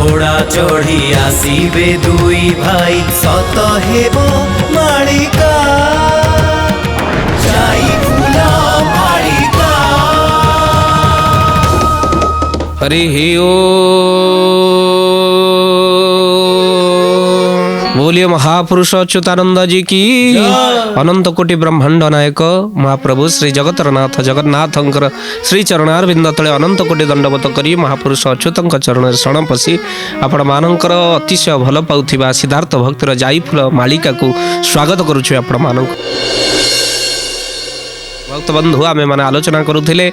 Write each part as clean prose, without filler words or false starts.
घोड़ा चढ़ी आसीबे दुई भाई सत हेबो मालिका जाई फूला मालिका। हरि ओ बोलिए महापुरुष अच्युतानंद जी की अनंत कोटि ब्रह्मांड नायक महाप्रभु श्री जगतरनाथ जगन्नाथंकर श्री चरणारविंद तले अनंत कोटि दंडवत करी महापुरुष अच्युतंक चरण शरण पशि आपण मानकर अतिशय भल पाउथिबा सिद्धार्थ भक्तिर जाई फूल मालिका को स्वागत करुछु। आपण मानक भक्त बंधु आमे माने आलोचना करुथिले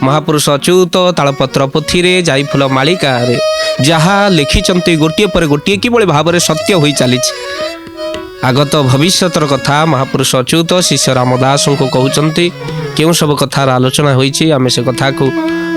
महापुरुष अच्युत तालपत्र पोथी रे जाई फूल मालिका रे जहा लिखिचंती गोटिए पर गोटिए किभଳି भाବରେ सत्य होई चलीछि। आगत भविष्यतर कथा महापुरुष अच्युत शिष्य रामदास को कहउचंती केउ सब कथार आलोचना होईछि आमे से कथा को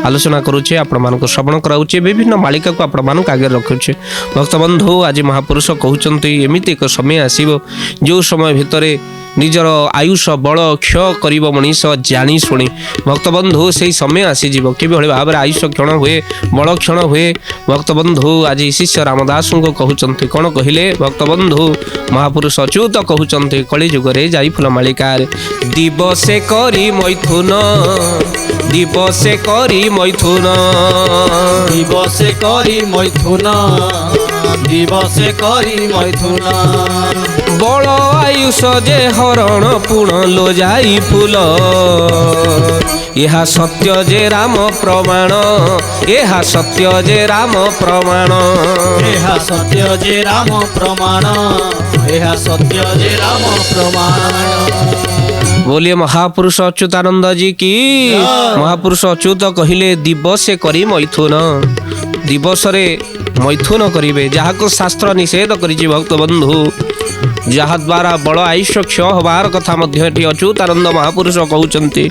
आलोचना करुचे आपण मानको श्रवण कराउचे विभिन्न मालिका को आपण मानको आगे रखुचे। भक्त बंधु आज महापुरुष कहउचंती एमिति एक समय आसीबो जो समय भितरे निजर आयुष बल क्षय करिब मनीष जानी शुणी। भक्त बंधु से समय आसीजिव किभଳି भाବରେ आयुष क्षण हुए बल क्षण हुए। भक्त बंधु आज शिष्य रामदास को कहउचंती कोन कहिले भक्त बंधु महापुरुष अच्युत कहउचंती कली जुगरे जाई फूल मालिका दिवसे करी मैथुन दिवसे करी मैथुन दिवसे करी मैथुन दिवसे करी मैथुन बल आयुष जे हरण पुण लो जाई फूल यह सत्य जे राम प्रमाण यह सत्य जे राम प्रमाण यह सत्य जे राम प्रमाण यह सत्य जे राम प्रमाण। बोलिए महापुरुष अच्युतानंद जी की महापुरुष अच्युत कहिले दिवसे करी मैथुन दिवस रे मैथुन करिवे जहा को शास्त्र निषेध करिछि। भक्त बंधु जहा द्वारा बड़ आयुष क्षय हबार कथा मध्य एठी अच्युतानंद महापुरुष कहउचंती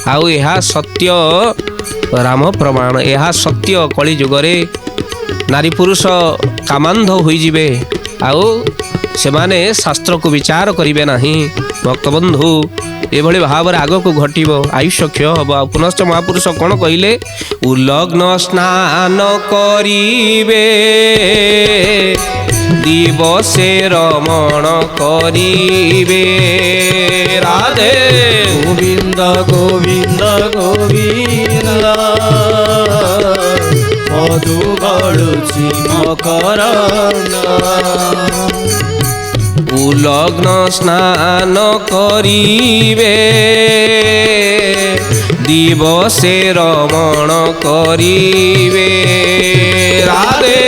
आउ यह सत्य राम प्रमाण यह सत्य कली जुगरे नारी पुरुष कामांध होई जिवे आउ सेमाने शास्त्र को विचार करिवे नाही। भक्त बंधु एभଳି भाବରେ आगको घटिबो आयुष क्षय हबो। पुनश्च महापुरुष कोन कहिले उलग्न स्नान करिवे दिवसे रमण करिवे राधे गोविंद गोविंद गोविंद मधु गळुछि मकरंद उलग्न स्नान करिवे दिवसे रमण करिवे राधे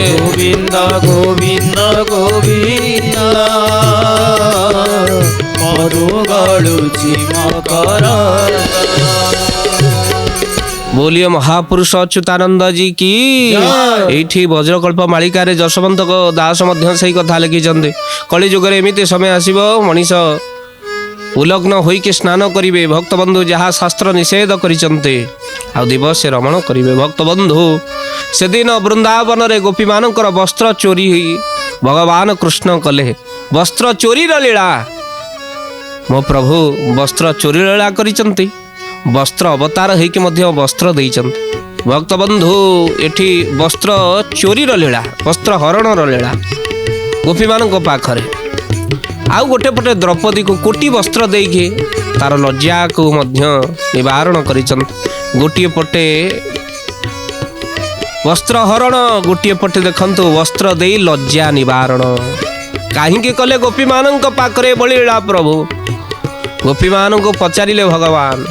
गोविंद गोविंद गोविंद मधु गळुछि मकरंद। बोलिए महापुरुष अच्युतानंद जी की एठी वज्रकल्प मालिका रे जशवंत दास मध्य सही कथा लिखिचंदी कली जुग रे एमिति समय आसीबो मनीष उलग्न होई के स्नान करिवे भक्त बंधु जहा शास्त्र निषेध करिचंती आ दिवस रमण करिवे। भक्त बंधु से दिन वृंदावन रे गोपी मानकर वस्त्र चोरी हुई भगवान कृष्ण कले वस्त्र चोरी र लीला मो प्रभु वस्त्र चोरी लीला करिचंती वस्त्र अवतार होइके मध्य वस्त्र देइचंती। भक्त बंधु एठी वस्त्र चोरी र लीला वस्त्र हरण र लीला गोपी मानक पाखरे आउ गोटे पटे द्रौपदी को कोटी वस्त्र देके तार लज्जा को मध्य निवारण करिचंती। गोटिए पटे वस्त्र हरण गोटिए पटे देखंतु वस्त्र देई लज्जा निवारण काहींके कले गोपी मानक पाखरे बली लीला प्रभु। गोपी मानक पचारिले भगवान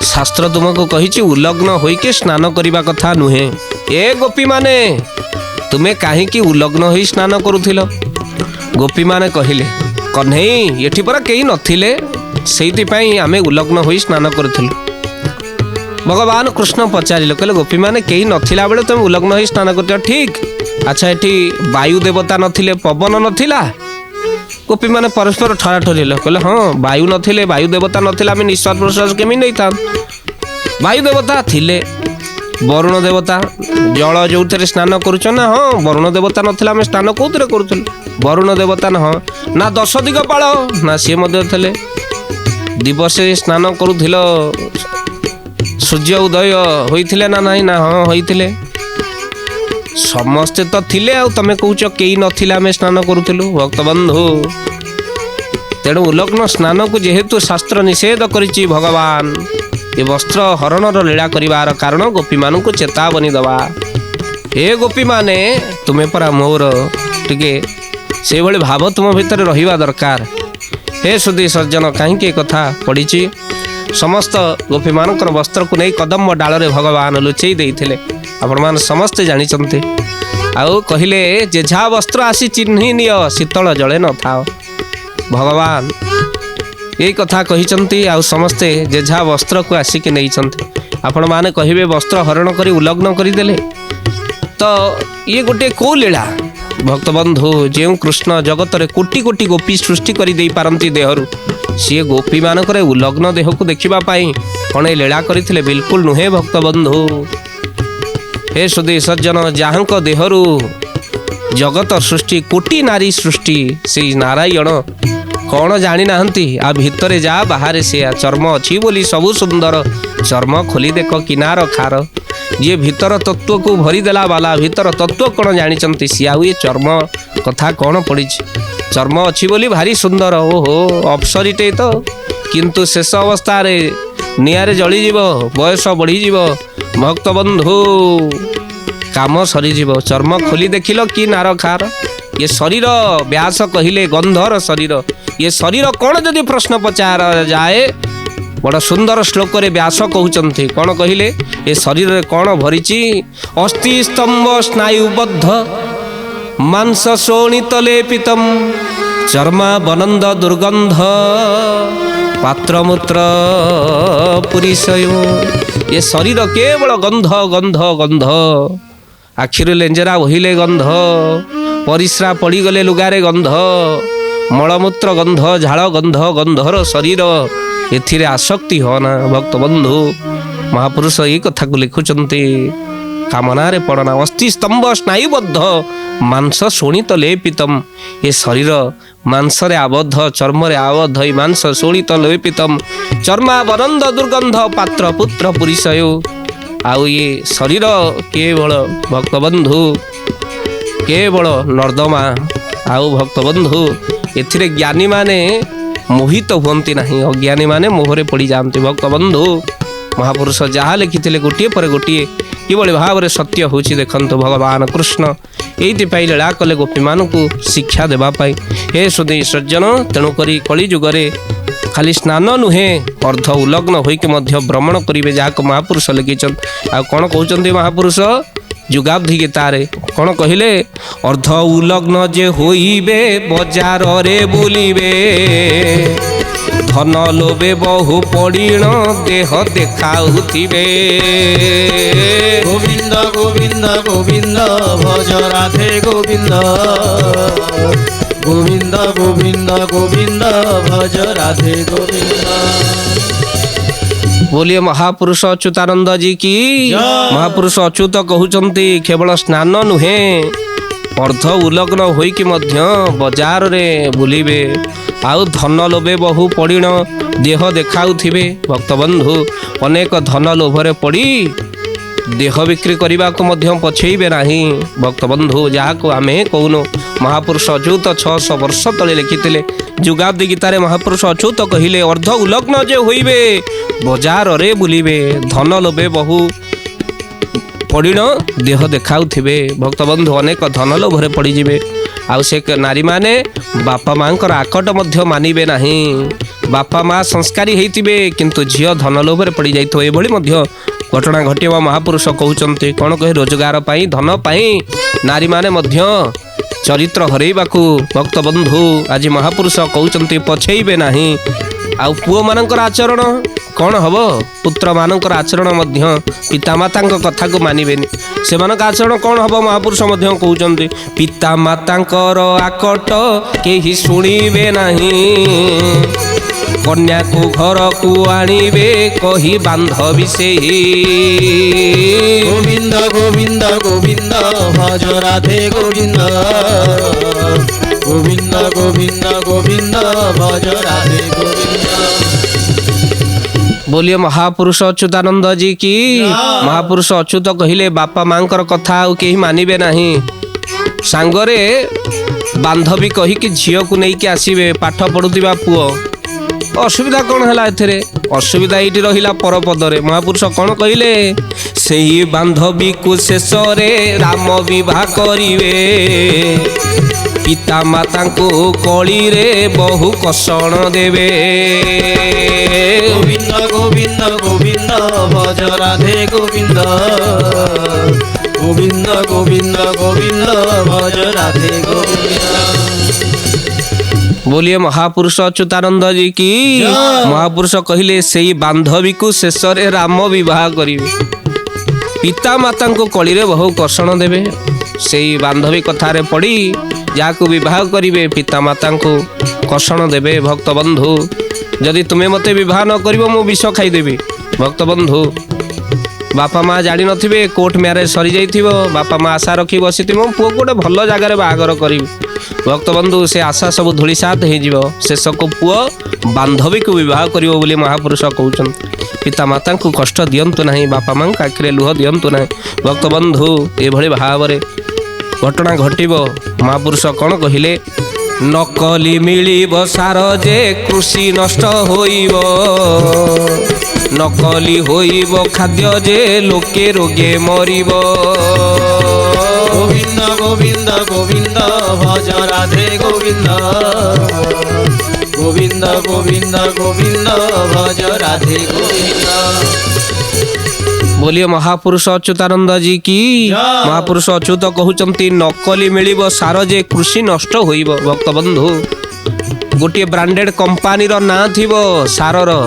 शास्त्र तुमको कहिछि उलग्न होइके स्नान करिबा कथा नुहे ए गोपी माने तुमे काहींकी उलग्न होई स्नान करुथिल। गोपी माने कहिले कन्हई एठी पर केही नथिले सेइति पई आमे उलग्न होई स्नान करुथिल। भगवान कृष्ण पचारिले कहले गोपी माने केही नथिला बेले तुम उलग्न होई स्नान करथिल ठीक अच्छा एठी वायु देवता नथिले पवन नथिला गोपी माने परस्पर ठरा ठरिले कहले हाँ वायु नथिले वायु देवता नथिला आमे निश्वास प्रश्वास केमी नै था वायु देवता थिले वरुण देवता जल जो स्नान करुच ना हाँ वरुण देवता नथिला आमे स्नान कोउतरे करुथुल वरुण देवता ना हाँ ना 10 दिगपाल ना सी मध्य थिले दिवसे स्नान करुथिल सूर्य उदय होइथिले ना नाही ना हाँ होइथिले ସମସ୍ତେ ତ ଥିଲେ ଆଉ ତମେ କହୁଛ କେହି ନଥିଲେ ଆମେ ସ୍ନାନ କରୁଥିଲୁ ଭକ୍ତବନ୍ଧୁ। ତେଣୁ ଉଲଗ୍ନ ସ୍ନାନକୁ ଯେହେତୁ ଶାସ୍ତ୍ର ନିଷେଧ କରିଛି ଭଗବାନ ଏ ବସ୍ତ୍ର ହରଣର ଲୀଳା କରିବାର କାରଣ ଗୋପୀମାନଙ୍କୁ ଚେତାବନୀ ଦେବା। ଏ ଗୋପୀମାନେ ତୁମେ ପରା ମୋର ଟିକେ ସେଇଭଳି ଭାବ ତୁମ ଭିତରେ ରହିବା ଦରକାର। ହେ ସୁଧୀ ସଜ୍ଜନ କାହିଁକି ଏ କଥା ପଡ଼ିଛି? ସମସ୍ତ ଗୋପୀମାନଙ୍କର ବସ୍ତ୍ରକୁ ନେଇ କଦମ୍ବ ଡାଳରେ ଭଗବାନ ଲୁଚେଇ ଦେଇଥିଲେ, ଆପଣମାନେ ସମସ୍ତେ ଜାଣିଛନ୍ତି। ଆଉ କହିଲେ ଯେ ଯାହା ବସ୍ତ୍ର ଆସି ଚିହ୍ନି ନିଅ ଶୀତଳ ଜଳେ ନଥାଅ। ଭଗବାନ ଏଇ କଥା କହିଛନ୍ତି ଆଉ ସମସ୍ତେ ଯେ ଯାହା ବସ୍ତ୍ରକୁ ଆସିକି ନେଇଛନ୍ତି। ଆପଣମାନେ କହିବେ ବସ୍ତ୍ର ହରଣ କରି ଉଲଗ୍ନ କରିଦେଲେ, ତ ଇଏ ଗୋଟିଏ କୋଉ ଲୀଳା? ଭକ୍ତବନ୍ଧୁ, ଯେଉଁ କୃଷ୍ଣ ଜଗତରେ କୋଟି କୋଟି ଗୋପୀ ସୃଷ୍ଟି କରିଦେଇ ପାରନ୍ତି ଦେହରୁ, ସିଏ ଗୋପୀମାନଙ୍କର ଉଲଗ୍ନ ଦେହକୁ ଦେଖିବା ପାଇଁ କ'ଣ ଏ ଲୀଳା କରିଥିଲେ? ବିଲକୁଲ ନୁହେଁ ଭକ୍ତବନ୍ଧୁ। ହେ ସୁଧୀ ସଜ୍ଜନ, ଯାହାଙ୍କ ଦେହରୁ ଜଗତ ସୃଷ୍ଟି, କୋଟି ନାରୀ ସୃଷ୍ଟି, ସେଇ ନାରାୟଣ କ'ଣ ଜାଣିନାହାନ୍ତି? ଆ ଭିତରେ ଯା ବାହାରେ ସେୟା, ଚର୍ମ ଅଛି ବୋଲି ସବୁ ସୁନ୍ଦର, ଚର୍ମ ଖୋଲି ଦେଖ କିନାର ଖାର। ଯିଏ ଭିତର ତତ୍ତ୍ୱକୁ ଭରିଦେଲା ବାଲା, ଭିତର ତତ୍ତ୍ୱ କ'ଣ ଜାଣିଛନ୍ତି? ସିଏ ଆଉ ଏ ଚର୍ମ କଥା କ'ଣ ପଡ଼ିଛି? ଚର୍ମ ଅଛି ବୋଲି ଭାରି ସୁନ୍ଦର, ଓହୋ ଅପସରୀଟେ ତ, କିନ୍ତୁ ଶେଷ ଅବସ୍ଥାରେ ନିଆଁରେ ଜଳିଯିବ, ବୟସ ବଢ଼ିଯିବ ଭକ୍ତବନ୍ଧୁ, କାମ ସରିଯିବ। ଚର୍ମ ଖୋଲି ଦେଖିଲ କି ନାର ଖାର। ଏ ଶରୀର ବ୍ୟାସ କହିଲେ ଗନ୍ଧର ଶରୀର। ଏ ଶରୀର କ'ଣ ଯଦି ପ୍ରଶ୍ନ ପଚରାଯାଏ, ବଡ଼ ସୁନ୍ଦର ଶ୍ଲୋକରେ ବ୍ୟାସ କହୁଛନ୍ତି। କ'ଣ କହିଲେ? ଏ ଶରୀରରେ କ'ଣ ଭରିଛି? ଅସ୍ଥି ସ୍ତମ୍ଭ ସ୍ନାୟୁବଦ୍ଧ ମାଂସ ଶୋଣିତ ଲେପିତମ୍ ଚର୍ମାବନନ୍ଦ ଦୁର୍ଗନ୍ଧ ପାତ୍ରମୂତ୍ର ପୁରୀଶୟ। ଏ ଶରୀର କେବଳ ଗନ୍ଧ ଗନ୍ଧ ଗନ୍ଧ। ଆଖିରୁ ଲେଞ୍ଜେରା ବୋହିଲେ ଗନ୍ଧ, ପରିସ୍ରା ପଡ଼ିଗଲେ ଲୁଗାରେ ଗନ୍ଧ, ମଳମୂତ୍ର ଗନ୍ଧ, ଝାଳ ଗନ୍ଧ, ଗନ୍ଧର ଶରୀର। ଏଥିରେ ଆସକ୍ତି ହଅନା ଭକ୍ତବନ୍ଧୁ। ମହାପୁରୁଷ ଏଇ କଥାକୁ ଲେଖୁଛନ୍ତି, କାମନାରେ ପଡ଼ନା। ଅସ୍ଥି ସ୍ତମ୍ଭ ସ୍ନାୟୁବଦ୍ଧ ମାଂସ ଶୋଣିତ ଲେପିତମ୍। ଏ ଶରୀର ମାଂସରେ ଆବଦ୍ଧ, ଚର୍ମରେ ଆବଦ୍ଧ। ଏ ମାଂସ ଶୋଣିତ ଲେପିତମ୍ ଚର୍ମାବନନ୍ଦ ଦୁର୍ଗନ୍ଧ ପାତ୍ର ପୁତ୍ର ପୁରୀଶୟ। ଆଉ ଇଏ ଶରୀର କେବଳ ଭକ୍ତବନ୍ଧୁ, କେବଳ ନର୍ଦ୍ଦମା। ଆଉ ଭକ୍ତବନ୍ଧୁ, ଏଥିରେ ଜ୍ଞାନୀମାନେ ମୋହିତ ହୁଅନ୍ତି ନାହିଁ, ଅଜ୍ଞାନୀମାନେ ମୋହରେ ପଡ଼ିଯାଆନ୍ତି ଭକ୍ତବନ୍ଧୁ। ମହାପୁରୁଷ ଯାହା ଲେଖିଥିଲେ ଗୋଟିଏ ପରେ ଗୋଟିଏ କିଭଳି ଭାବରେ ସତ୍ୟ ହେଉଛି ଦେଖନ୍ତୁ। ଭଗବାନ କୃଷ୍ଣ ଏଇଥିପାଇଁ ଲୀଳା କଲେ ଗୋପୀମାନଙ୍କୁ ଶିକ୍ଷା ଦେବା ପାଇଁ। ହେ ସୁଧୀ ସଜ୍ଜନ, ତେଣୁକରି କଳିଯୁଗରେ ଖାଲି ସ୍ନାନ ନୁହେଁ, ଅର୍ଦ୍ଧ ଉଲଗ୍ନ ହୋଇକି ମଧ୍ୟ ଭ୍ରମଣ କରିବେ, ଯାହାକୁ ମହାପୁରୁଷ ଲେଖିଛନ୍ତି। ଆଉ କ'ଣ କହୁଛନ୍ତି ମହାପୁରୁଷ? ଯୁଗାବ୍ଧି ଗୀତାରେ କ'ଣ କହିଲେ? ଅର୍ଦ୍ଧ ଉଲଗ୍ନ ଯେ ହୋଇବେ ବଜାରରେ ବୁଲିବେ, ଧନ ଲୋଭେ ବହୁ ପଡ଼ିଣ ଦେହ ଦେଖାଉଥିବେ। ଗୋବିନ୍ଦ ଗୋବିନ୍ଦ ଗୋବିନ୍ଦ ଭଜ ରାଧେ ଗୋବିନ୍ଦ, ଗୋବିନ୍ଦ ଗୋବିନ୍ଦ ଗୋବିନ୍ଦ ଭଜ ରାଧେ ଗୋବିନ୍ଦ। बोलिए महापुरुष अच्युतानंद जी की। महापुरुष अच्युत कहउचंती केवल स्नान नुहे, अर्ध उलग्न होइकी मध्य बाजार रे बुलिबे, आउ धन लोभे बहु पड़िण देह देखाउथिबे। भक्तबंधु अनेक धन लोभरे पड़ी देह बिक्री करने को मध्य पछेबे नाही। भक्तबंधु जहाँ आमे कहूनु महापुरुष अच्युत 600 वर्ष तले लिखिथिले। जुगाब्दी गीतारे महापुरुष अच्युत कहिले अर्ध उलग्न जे होइबे बाजार रे बुलिबे, धन लोभे बहु पड़िण देह देखाउथिबे। भक्तबंधु अनेक धन लोभरे पड़ीजिबे, आउ से नारी माने बापा मांकर आकट मध्य मानिबे नाही। बापा माँ संस्कारी हेइतिबे किंतु झियो धन लोभरे पड़ी जाइतो। एभली मध्य घटना घटिबा महापुरुष कहउचंती। कोन कहे रोजगार पाई धन पाई नारी माने मध्य चरित्र हरेइबाकू भक्तबंधु आज महापुरुष कहउचंती पछेइबे नाही। आउ पुओ मानकर आचरण कौन हम? पुत्र मानकर आचरण मध्य पितामातांक कथा को मानिबेनी। सेमानक आचरण कौन हम? महापुरुष मध्य कहउचंती पितामातांकर आकट केही सुनिबे नाही, कन्या को घर को आणिबे कही बांधवी से। गोविंद गोविंद गोविंद भज राधे गोविंद, गोविंद गोविंद गोविंद भज राधे गोविंद। बोलिए महापुरुष अच्युतानंद जी की। महापुरुष अच्युत कहले बापा मांकर कथा आउ केही मानिबे नाही, सांगरे बांधवी कहिकी झियो को नेइके आसीबे पाठ पढुतिबा पुओ। असुविधा कौन है एथेरे? असुविधा ये रहिला परपदरे। महापुरुष कौन कहले? सेही बांधवी को शेष रे राम विवाह करिवे, पिता माता को कली रे बहु कषण देवे। गोविंद गोविंद गोविंद भज राधे गोविंद, गोविंद गोविंद गोविंद भज राधे गोविंद। बोलिए महापुरुष अच्युतानंद जी की। महापुरुष कहले सेही बांधवी को शेष रे राम विवाह करिवे, पिता माता को कली रे बहु कषण देवे। सेही बांधवी कथारे पड़ी जाको विवाह करिवे पिता माता को कषण देवे। भक्त बंधु जदि तुम्हें मते विवाह न करिवो मु विष खाइदेवी। भक्त बंधु बापा माँ जानी नथिबे, कोर्ट मैरेज सरी जाइथिबो, बापा माँ आशा रखी बसिथिबो पुओ गोटे भल जगार बाहागर करिवि। भक्त बंधु से आशा सब धूलिसात हो शेष को पुओ बांधवी को विवाह करिवो बोली महापुरुष कहउछन। पिता माता को कष्ट दियंतु नहीं, बापा माँ आखिरे लुह दियंतु नहीं। भक्त बंधु एभली भावरे घटना घटिबो। महापुरुष कौन कहिले? नकली मिलिब सार जे कृषि नष्ट होइबो, नकली होइबो खाद्य जे लोके रोगे मरिबो। गोविंद गोविंद गोविंद भज राधे गोविंद, गोविंद गोविंद गोविंद भज राधे गोविंद। बोलिए महापुरुष अच्युतानंद जी की। महापुरुष अच्युत कहउचंती नकली मिलिबो सार जे कृषि नष्ट होइबो। भक्त बंधु गोटे ब्रांडेड कंपानी रो ना थिबो सार रो,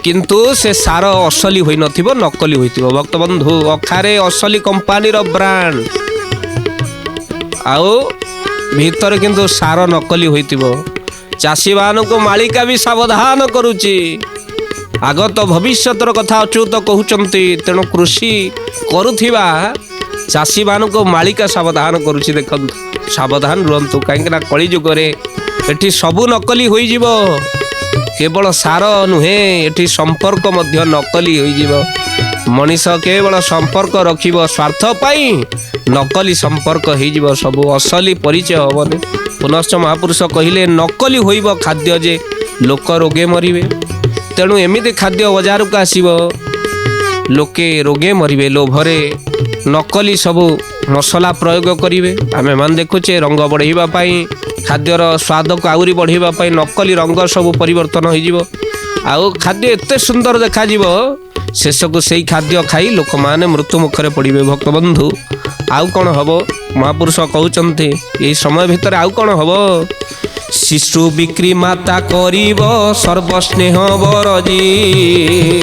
किंतु से सार असली होई नथिबो, नकली होइतिबो। भक्त बंधु अखारे असली कंपानी रो ब्रांड आउ भीतर किंतु सार नकली होइतिबो। चाषी मान को मालिका भी सावधान करूची, आगत भविष्यतर कथा अच्युत कहउचंती। तेणु कृषि करुथिबा चाषी मान को मालिका सावधान करुची। देखंतु सावधान रुहंतु, काहेकि ना कली जुगरे एठी सबु नकली होई जिवो। केवल सार नुहे, एठी संपर्क मध्य नकली होई जिवो। मनीष केवल संपर्क रखिबो स्वार्थ पाई, नकली संपर्क होई जिवो, सबु असली परिचय हबने। पुनश्च महापुरुष कहिले नकली होइबो खाद्य जे लोक रोगे मरिवे। तेणु एमिति खाद्य बजार को आसीबो लोके रोगे मरिवे, लोभरे नकली सबु मसला प्रयोग करिवे। आमे मान देखुचे रंग बढ़ाइबा पाई, खाद्यर स्वाद को आउरी बढ़ाइबा पाई नकली रंग सबु परिवर्तन हो जिवो। आउ खाद्य एते सुंदर देखा जिवो, शेष को सेई खाद्य खाई लोक माने मृत्यु मुखरे पड़िबे। भक्त बंधु आउ कोन हबो? महापुरुष कहउचंती एई समय भितर आउ कोन हबो? शिशु बिक्री माता करिब सर्वस्नेह बरजी,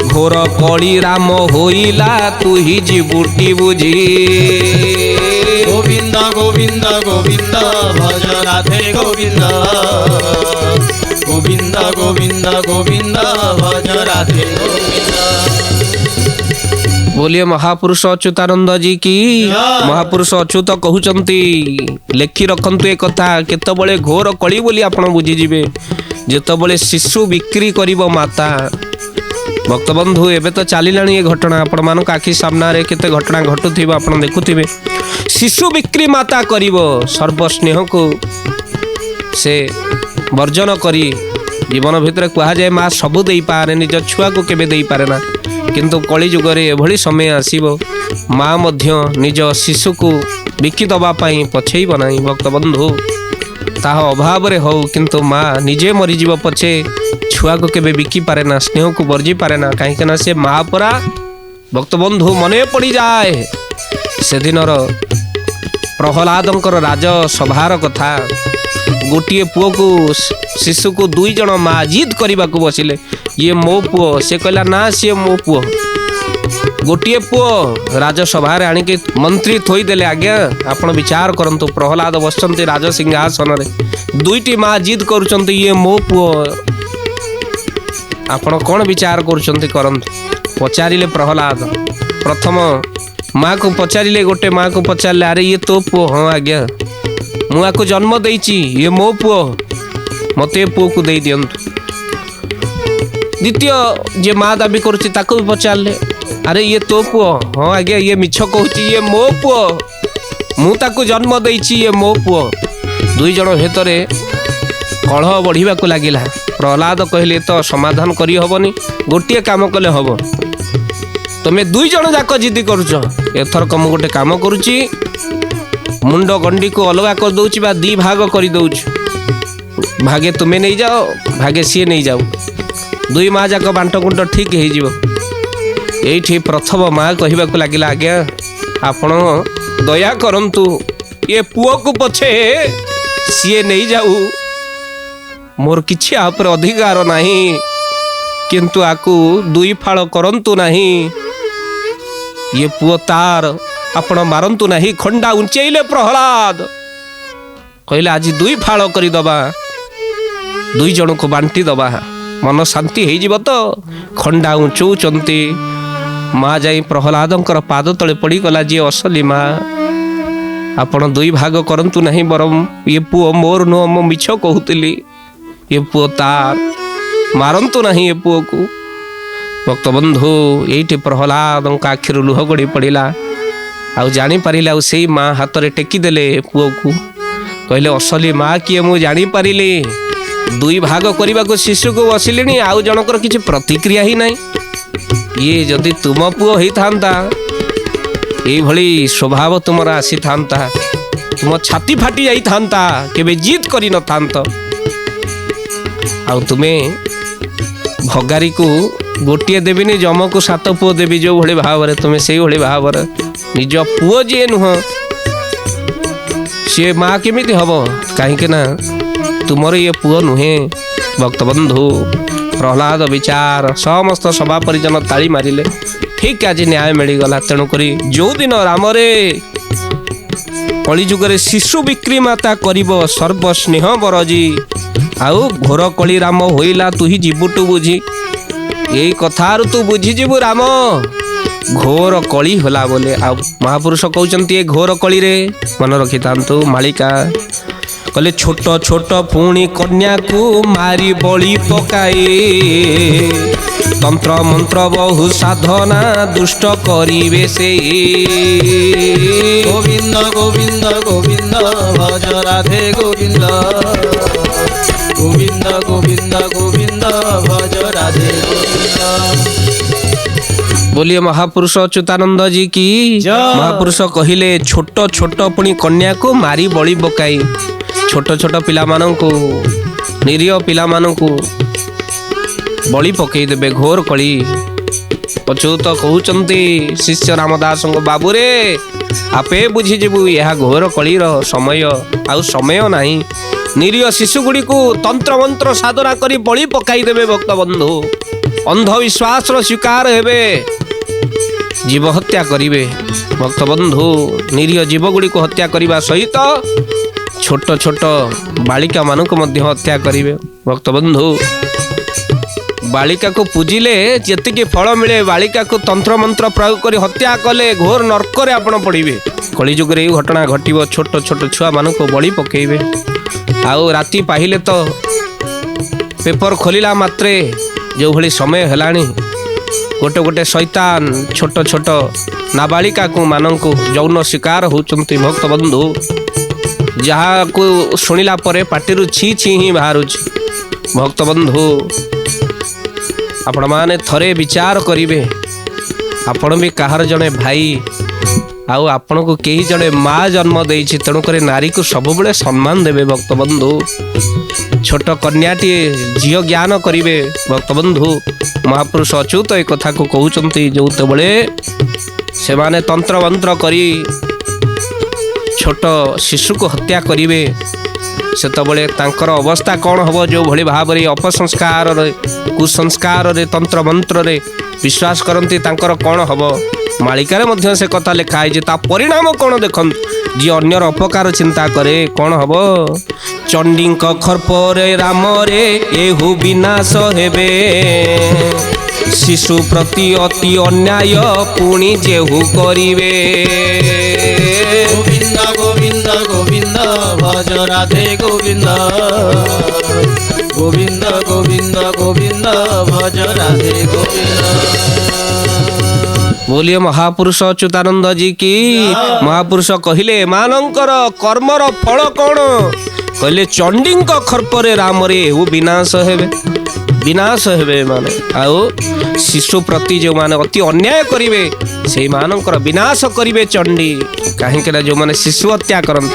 घोर कली राम होइला तु ही जीवुटी बुझी। गोविंद गोविंद गोविंद भज राधे गोविंद, गोविंद गोविंद गोविंद भज राधे गोविंद। बोलिए महापुरुष अच्युतानंद जी की। महापुरुष अच्युत कहउचंती लेखि रखंतु ए कथा, केतबळे घोर कली बोली आपण बुझी जिवे, जेतबळे शिशु बिक्री करिवो माता। भक्त बंधु एबे तो चलिलाणी ए घटना, आपण मानक आखि सामना रे केते घटना घटुथिबो आपण देखुथिबे। शिशु बिक्री माता करिवो, सर्वस्नेह को से वर्जन करी जीवन भितर कहा जाए माँ सबू दे पारे, निज छुआ को केबे दे पारे ना, किंतु कली जुगरे एभली समय आसीबो माँ मध्य निज शिशु को बिकी दबा पाई पछेइब नाही। भक्त बंधु ताह अभाव रे हो, किंतु माँ निजे मरीजीव पछे छुआ को केबे बिकी पारे ना, स्नेह को वर्जी पारे ना, कहीं ना से माँ परा। भक्त बंधु मने पड़ी जाए से दिनर प्रहलादंकर राज सभार कथा। गोटे पुओ को शिशु को दुई जन माँ जिद करने को बसिले, ये मो पुओ, से कहला ना सी मो पुओ। गोटे पुओ राजसभा आणिक मंत्री थोईदेले, आज्ञा आपण विचार करंतु। प्रहलाद बसचंती राज सिंहासन रे, दुईटी माँ जिद करुचंती ये मो पुओ, आपण कौन विचार करुचंती करंतु। पचारिले प्रहलाद, प्रथम माँ को पचारिले, गोटे माँ को पचारिले अरे ये तो पुओ? हाँ आज्ञा मु आको जन्म देइची, ये मो पुओ, मते पुओ को दे दियंतु। द्वितीय जे माँ दाबी करुच्ची ताको भी पचारे अरे ये तो पुओ हाँ आज्ञा ये मिछ कहूँ ये मो पुओ मु ताको जन्म देइछि ये मो पुओ दुई जन भितर कलह बढ़िया लगिला प्रहलाद कहले तो समाधान करी हबनी गोटे काम कले हब तुम्हें दुई जन जाक जिद्दी करुच एथरक मु गोटे काम करुची मुंड गंडी को अलगा कर दउची बा दी भाग कर दउची भागे तुम्हें नहीं जाओ भागे सी नहीं जाओ दुई माँ जाक बांट कुंट ठीक हो प्रथम माँ कहवाक लगिला आज्ञा आपण दया करंतु ये पुओ को पछे सी नहीं जाऊ मोर किछि आपर अधिकार नहीं किंतु आकु दुई फाड़ करंतु नहीं ये पुओ तार आपण मारंतु नहीं खंडा उंचेले प्रहलाद कहले आज दुई फाड़ करदबा दुई जन को बांटी दबा मन शांति हो जीव तो खंडा उंचौचंती माँ जाई प्रहलादंकर पाद तले पड़गला जी असली माँ आपण दुई भाग करंतु नहीं बरम ये पुओ मोर नुह मो मिछ कहूली ये पुओ तार मारंतु नहीं ये पुओ को भक्तबंधु ये प्रहलाद आखिर लुह गड़ी पड़ा आउ जानी पारिले आउ से माँ हाथ में टेकीदेले पुओ को कहले असली माँ किए मु जानी पारिली दुई भाग करने को शिशु को बसिले आउ जनकर किसी प्रतिक्रिया ही नहीं ये जदि तुम पुओ होता ये स्वभाव तुमर आसी था तुम छाती फाटी जाई था केबे जीत करी न था आउ तुम्हें भगारी को गोटे देविनी जम को 7 पुओ देवी जो भली भाव तुम्हें से भली भाव निज पुओ जी नुह सी माँ केमी हम कहीं ना तुमर ये पुओ नुहे भक्तबंधु प्रहलाद विचार समस्त सभा परिजन ताली मारिले ठीक आज न्याय मिलगला तेणुक जो दिन राम कलिजुगे शिशु बिक्री माता कर सर्वस्नेह बरजी आउ घोर कली राम होइला तु ही जीवटू बुझी यही कथार तू बुझीजु राम घोर कली होला बोले आ महापुरुष कहते ये घोर कली रे मन रखी था मालिका कहले छोट छोट पुणी कन्या को मारी बलि पकाए तंत्र मंत्र बहु साधना दुष्ट करिवे से गोविंद गोविंद गोविंद भज राधे गोविंद गोविंद गोविंद गोविंद भज राधे गोविंद। बोलिए महापुरुष अच्युतानंद जी की महापुरुष कहिले छोट छोट पुणी कन्या को मारी बलि पकाई छोट छोट पिला माननकु निरीह पिला माननकु बलि पकई देबे घोर कली अच्युत कहउचंती शिष्य रामदास बाबू रे आपे बुझी जीवु यह घोर कली समय आउ समय नहीं निरीह शिशु गुड़ी को तंत्र मंत्र साधना करी बलि पकाई देबे भक्तबंधु अंधविश्वास स्वीकार हेबे जीव हत्या करिवे भक्तबंधु निरीह जीव गुड़ी को हत्या करने सहित छोट छोट बालिका मानक मध्य हत्या करिवे भक्तबंधु बालिका को पूजिले जेतिकी फल मिले बालिका को तंत्र मंत्र प्रयोग कर हत्या कले घोर नर्क रे आपण पड़िबे कलिजुग रे घटना घटिबो छोट छोट छुआ मानक बलि पकेइबे आउ राति पाहिले तो पेपर खोलिला मात्रे जो भली समय हेलानी गोटे गोटे शैतान छोट छोट नाबालिका को मानक यौन शिकार होचंती भक्तबंधु जहाँ को शुणिला परे पाटिरु छी छी ही बाहरुछि भक्तबंधु आपण माने थरे विचार करिवे आपण भी कहार जने भाई आउ आपण को केही जने माँ जन्म देछि तेणु करे नारी को सब बेले सम्मान देवे भक्तबंधु छोट कन्याटी झियो ज्ञान करिवे भक्तबंधु महापुरुष अच्युत ए कथा को कहउचंती जोते बेले से माने तंत्र मंत्र करी छोट शिशु को हत्या करिवे सेतबले तांकर अवस्था कौन हम जो भली भाव में अपसंस्कार कुसंस्कार रे तंत्र मंत्र रे विश्वास करती तांकर कौन हम मालिकार मध्य से कथा लिखाई जे ता परिणाम कौन देखन जी अन्यर अपकार चिंता करे कौन हम चंडी खर्परे राम रे एहु विनाश हेबे शिशु प्रति अति अन्याय पुणी जेहु करिवे गोविंद गोविंद गोविंद भज राधे गोविंद গোবিন্দ গোবিন্দ গোবিন্দ ভজ রাধে গোবিন্দ। बोलिए महापुरुष अच्युतानंद जी की। महापुरुष कहले एमानंकर कर्मर फल कौन कहले चंडी खर्परे राम रे वो विनाश हेबे विनाश हेबे माने आओ शिशु प्रति जो माने अति अन्याय करिवे से मानकर विनाश करिवे चंडी काहेकि जो माने शिशु हत्या करन।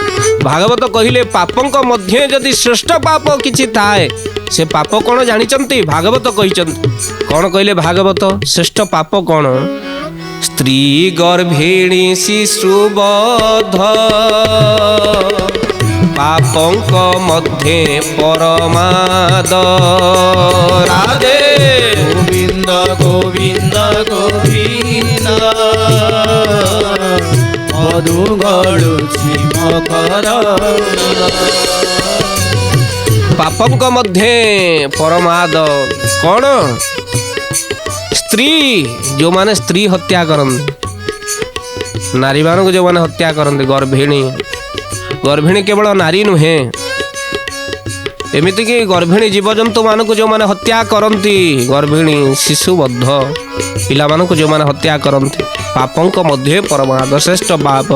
भागवत कहले पापंक मध्य जदि श्रेष्ठ पाप किछि थाए से पाप कौन जानिचंती भागवत कहिचंती कौन कहले भागवत श्रेष्ठ पाप कौन स्त्री गर्भिणी शिशुबध पापंक मध्य परमाद राधे গোবিন্দ গোবিন্দ গোবিন্দ মধু গড়ুছি মকর। पापंक मध्य परमाद कौन स्त्री जो माने स्त्री हत्या करन नारी मान को जो माने हत्या करन गर्भिणी गर्भिणी केवल नारी नुहे एमिति कि गर्भिणी जीवजंतु मान को जो माने हत्या करती गर्भिणी शिशुबद्ध पिला मान को जो माने हत्या करती पापंक मध्य परमाद श्रेष्ठ पाप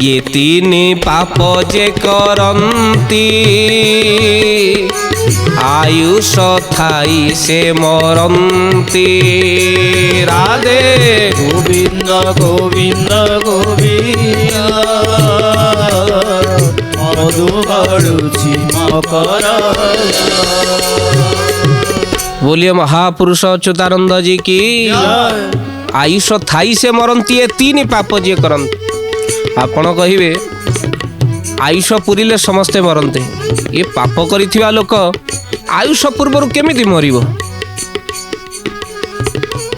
ये तीन पाप जे करती आयुष थाई से मरती राधे গোবিন্দ গোবিন্দ গোবিন্দ মধু গড়ুছি মকর। बोलिए महापुरुष अच्युतानंद जी की। आयुष थाई से मरती ये तीन पाप जे करती आपण कहिबे आयुष पुरिले समस्ते मरते ये पाप करिथिबा लोक आयुष पूर्वर केमिति मरिबो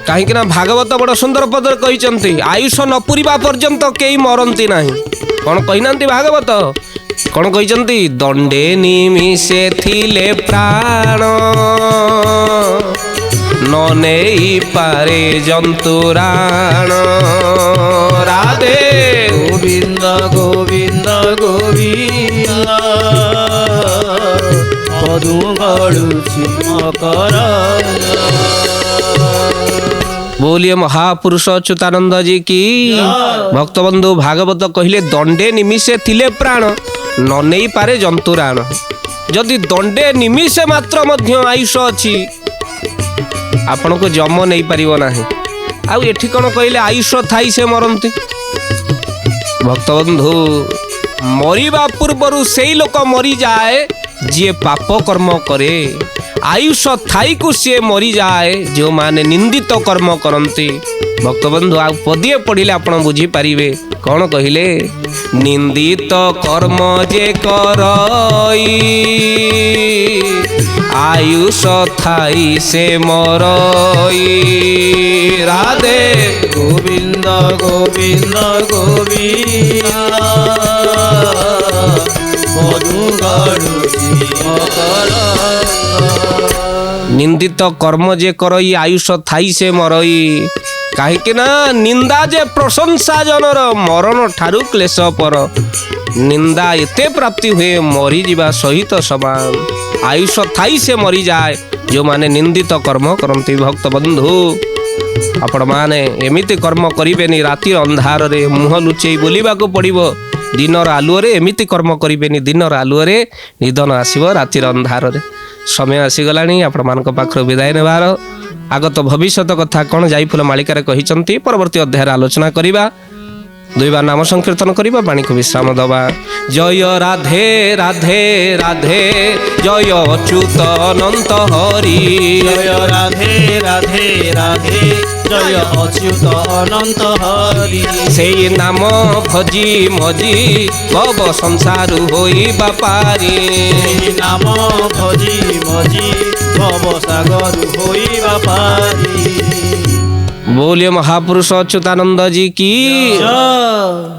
काहेकि ना भागवत बड़ सुंदर पदर कहिचंती आयुष न पुरिबा पर्यंत केही मरंती नाही कोन कहिनांती भागवत कोन कहिचंती दंडे निमिषे थिले प्राण न नेई पारे जंतुराण राधे গোবিন্দ গোবিন্দ গোবিন্দ মধু গড়ুছি মকর। बोलिए महापुरुष अच्युतानंद जी की। भक्त बंधु भागवत कहले दंडे निमिषे थिले प्राण न नहीं पारे जंतुराण जदि दंडे निमिषे मात्र मध्य आयुष अच्छी आपण को जम नहीं पारिबो नाही आउ एठी कोन कहले आयुष थाई से मरंती भक्त बंधु मरिबा पूर्वरु सेई लोक मरी जाए जे पाप कर्म करे आयुष थाई को सी मरी जाए जो माने निंदित कर्म करती भक्त बंधु आ पदिए पढ़िले आपण बुझी पारिबे कौन कहिले निंदित कर्म जे करई आयुष थाई से मरई राधे গোবিন্দ গোবিন্দ গোবিন্দ মধু গড়ুছি মকর। निंदित कर्म जे करई आयुष थाई से मरई काहेकि ना निंदा जे प्रशंसा जनर मरण ठारू क्लेश पर निंदा एते प्राप्ति हुए मरी जीवा सहित समान आयुष थाई से मरी जाए जो माने निंदित कर्म करती भक्त बंधु आपण माने एमिति कर्म करिबेनी राति अंधार रे मुह लुचेई बोलिबाको पड़िबो दिनर आलुअरे एमिति कर्म करिबेनी दिनर आलुअरे निधन आसीबो रातिर अंधार रे समय आसीगलानी आपण मानक पाखर विदाय नेबार आगत भविष्यत कथा कौन जाइफुल मालिकार कहिचंती परवर्ती अध्याय आलोचना करिबा दुई बार नाम संकीर्तन करिबा बाणी को विश्राम दबा। जय राधे राधे राधे जय अच्युत अनंत हरि জয় রাধে রাধে রাধে জয় অচ্যুত অনন্ত হরি। सेई नाम भजी मजी भव संसार होइबा पारी এই নাম ভজি মজি ভব সাগর হইবা পারি। बोलिए महापुरुष अच्युतानंद जी की। জয়